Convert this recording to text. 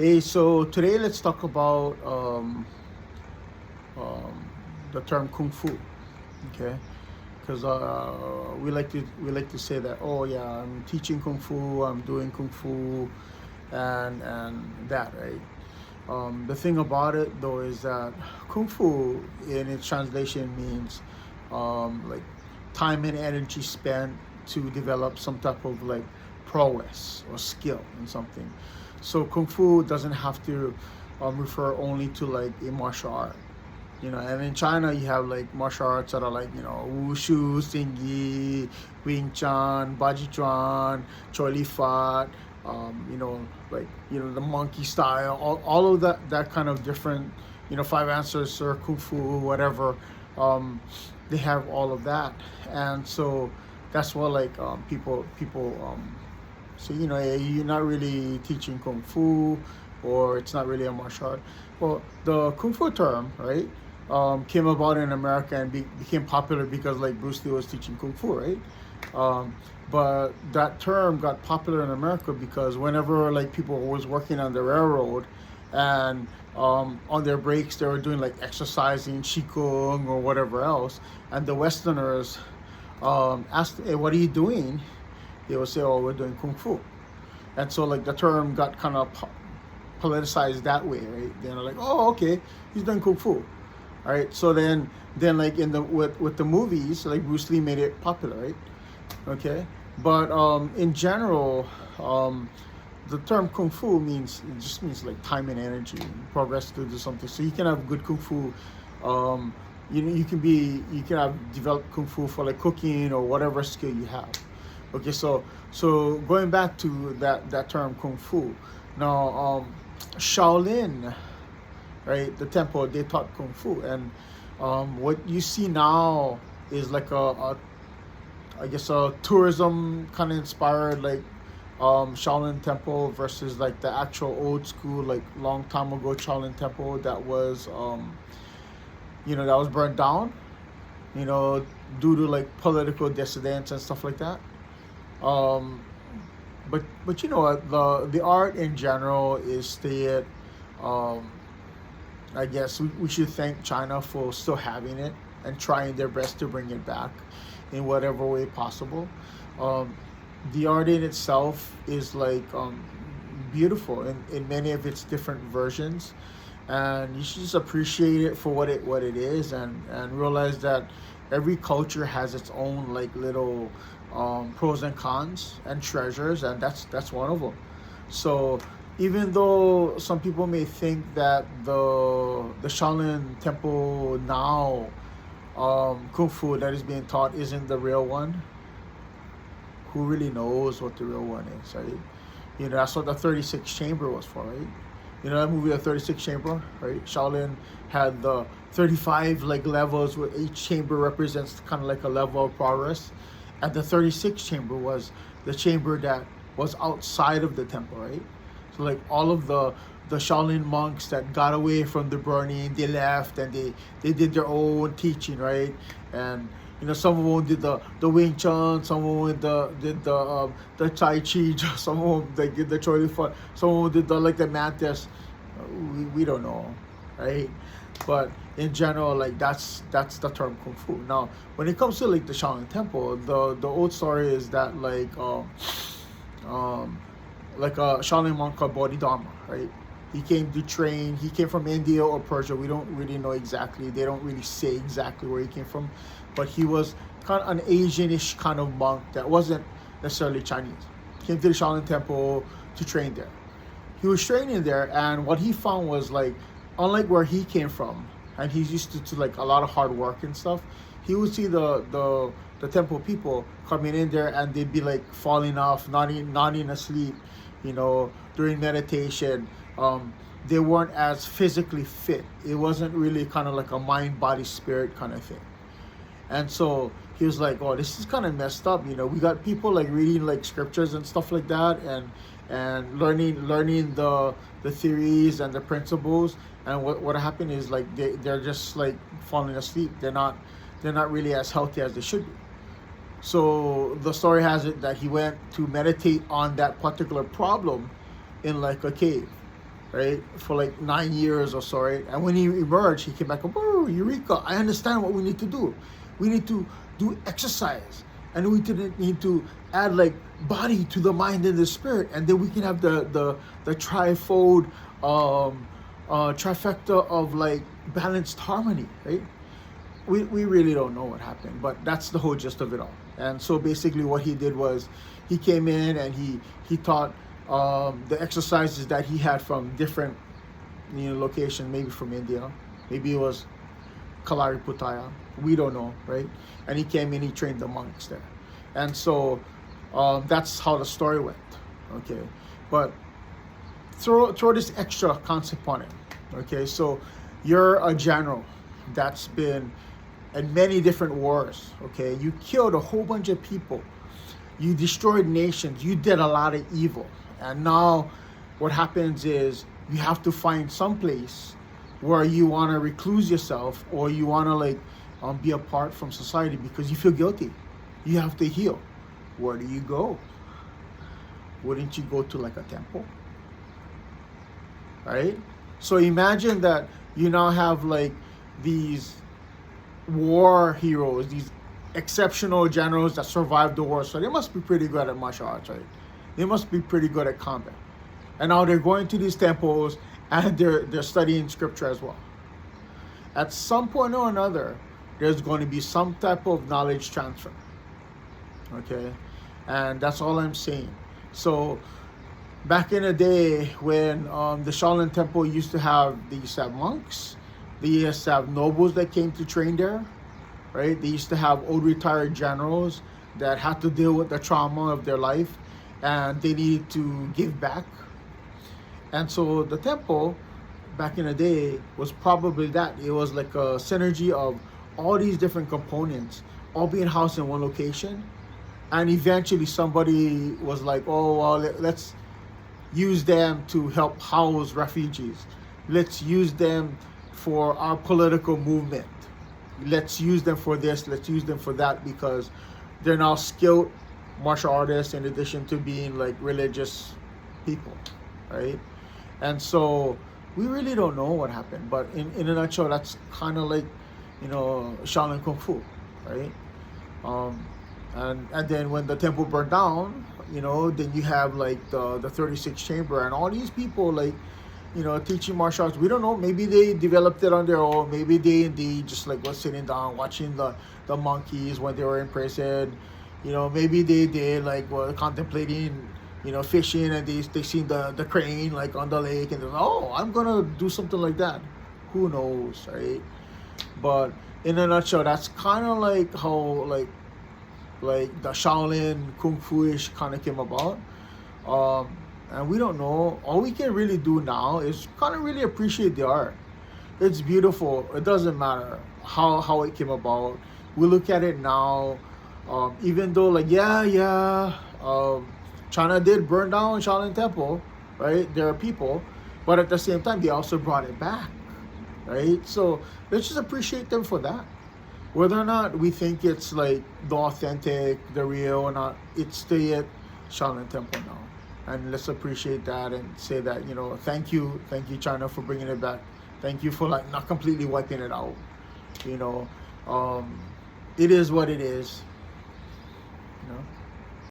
Hey, so today let's talk about um, the term kung fu, okay? Because we like to say that, oh yeah, I'm teaching kung fu, I'm doing kung fu, and that, right? The thing about it though is that kung fu in its translation means like time and energy spent to develop some type of like prowess or skill in something. So kung fu doesn't have to refer only to like a martial art. And in China you have like martial arts that are like, wushu, xingyi, wing chun, baji chuan, choi li fat, like the monkey style, all of that kind of different, five answers or kung fu, whatever. um, they have all of that. And so that's what like people so you're not really teaching kung fu, or it's not really a martial art. Well, the kung fu term, right, came about in America and became popular because like Bruce Lee was teaching kung fu, right? Um, but that term got popular in America because whenever like people was working on the railroad, and on their breaks they were doing like exercising, qigong or whatever else, and the Westerners asked, "Hey, what are you doing?" They would say, "Oh, we're doing kung fu." And so like the term got kind of politicized that way, right? They're like, "Oh, okay, he's doing kung fu." All right. So then like in the with the movies, like Bruce Lee made it popular, right? Okay. But in general, the term kung fu just means like time and energy, and progress to do something. So you can have good kung fu. You can have developed kung fu for like cooking or whatever skill you have. Okay, so going back to that term kung fu. Now, Shaolin, right? The temple, they taught kung fu, and what you see now is like a I guess a tourism kind of inspired like Shaolin temple versus like the actual old school like long time ago Shaolin temple that was that was burned down, you know, due to like political dissidents and stuff like that. Um, but the art in general is still, um, I guess we should thank China for still having it and trying their best to bring it back in whatever way possible. Um, the art in itself is like beautiful in many of its different versions, and you should just appreciate it for what it is, and realize that every culture has its own like little pros and cons and treasures, and that's one of them. So even though some people may think that the Shaolin Temple now kung fu that is being taught isn't the real one, who really knows what the real one is, right? That's what the 36 chamber was for, right? That movie, The 36 Chamber, right? Shaolin had the 35 like levels, where each chamber represents kind of like a level of progress. And the 36 chamber was the chamber that was outside of the temple, right? So like all of the Shaolin monks that got away from the burning, they left and they did their own teaching, right? And some of them did the Wing Chun, some of them did the Tai Chi, some of them they did the Choi Li Fat, some of them did the like the Mantis. We don't know, right? But in general, like that's the term kung fu. Now, when it comes to like the Shaolin Temple, the old story is that like a Shaolin monk called Bodhidharma, right? He came to train. He came from India or Persia. We don't really know exactly. They don't really say exactly where he came from, but he was kind of an Asianish kind of monk that wasn't necessarily Chinese. Came to the Shaolin Temple to train there. He was training there, and what he found was like, unlike where he came from, and he's used to like a lot of hard work and stuff. He would see the temple people coming in there, and they'd be like falling off, nodding asleep, during meditation. They weren't as physically fit. It wasn't really kind of like a mind, body, spirit kind of thing. And so he was like, "Oh, this is kind of messed up." We got people like reading like scriptures and stuff like that, and learning the theories and the principles. And what happened is like they're just like falling asleep. They're not really as healthy as they should be. So the story has it that he went to meditate on that particular problem in like a cave. right? For like 9 years or so, right? And when he emerged, he came back, oh, Eureka, I understand what we need to do. We need to do exercise. And we need to add like body to the mind and the spirit. And then we can have the trifold trifecta of like balanced harmony, right? We really don't know what happened, but that's the whole gist of it all. And so basically what he did was he came in and he taught the exercises that he had from different locations, maybe from India, maybe it was Kalari Putaya, we don't know, right? And he came in, he trained the monks there. And so that's how the story went, okay? But throw this extra concept on it, okay? So you're a general that's been in many different wars, okay? You killed a whole bunch of people. You destroyed nations. You did a lot of evil. And now what happens is you have to find some place where you want to recluse yourself, or you want to like be apart from society because you feel guilty. You have to heal. Where do you go? Wouldn't you go to like a temple? Right? So imagine that you now have like these war heroes, these exceptional generals that survived the war. So they must be pretty good at martial arts, right? They must be pretty good at combat. And now they're going to these temples and they're studying scripture as well. At some point or another, there's going to be some type of knowledge transfer. Okay? And that's all I'm saying. So back in the day when the Shaolin Temple used to have monks, they used to have nobles that came to train there, right? They used to have old retired generals that had to deal with the trauma of their life and they needed to give back. And so the temple back in the day was probably that. It was like a synergy of all these different components all being housed in one location. And eventually somebody was like, oh, well, let's use them to help house refugees. Let's use them for our political movement. Let's use them for this, let's use them for that, because they're now skilled martial artists in addition to being like religious people, right? And so we really don't know what happened, but in a nutshell, that's kind of like, Shaolin Kung Fu, right? And then when the temple burned down, then you have like the 36th chamber and all these people like, teaching martial arts. We don't know. Maybe they developed it on their own. Maybe they just like was sitting down watching the monkeys when they were in prison. Maybe they did like were contemplating, fishing, and they seen the crane like on the lake and they're like, oh, I'm gonna do something like that. Who knows, right? But in a nutshell, that's kind of like how like the Shaolin Kung Fu-ish kind of came about. And we don't know. All we can really do now is kind of really appreciate the art. It's beautiful. It doesn't matter how it came about. We look at it now, even though like, China did burn down Shaolin Temple, right? There are people, but at the same time, they also brought it back, right? So let's just appreciate them for that. Whether or not we think it's like the authentic, the real or not, it's the Shaolin Temple now. And let's appreciate that and say that, thank you China for bringing it back. Thank you for like not completely wiping it out. It is what it is.